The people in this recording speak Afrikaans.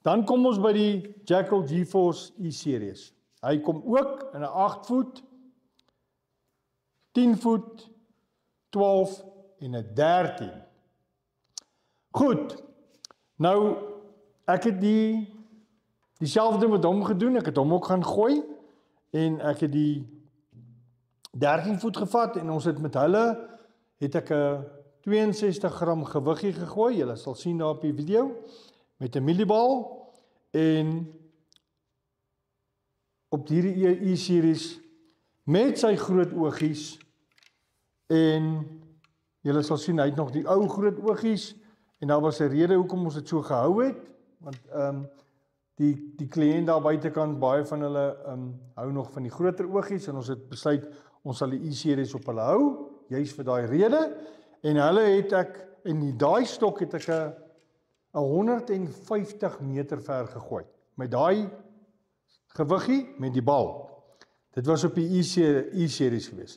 Dan kom ons by die Jackal GeForce E-Series. Hy kom ook in 'n 8 voet, 10 voet, 12 en 'n 13. Goed, nou ek het dieselfde met hom gedoen, ek het hom ook gaan gooi, en ek het die 13 voet gevat, en ons het met hulle, het ek 'n 62 gram gewiggie gegooi, julle sal sien daar op die video, met 'n mieliebal, en op hierdie E-Series, met sy groot oogies, en julle sal sien, hy het nog die ou groot oogies, en daar was 'n rede hoekom ons dit so gehou het, want die kliënt daar buitekant, baie van hulle hou nog van die groter oogies, en ons het besluit, ons sal die E-Series op hulle hou, juist vir daai rede, en hulle het ek, en daai stok het ek 'n 150 meter ver gegooi, met daai gewiggie, met die bal. Dit was op die E-Series gewees.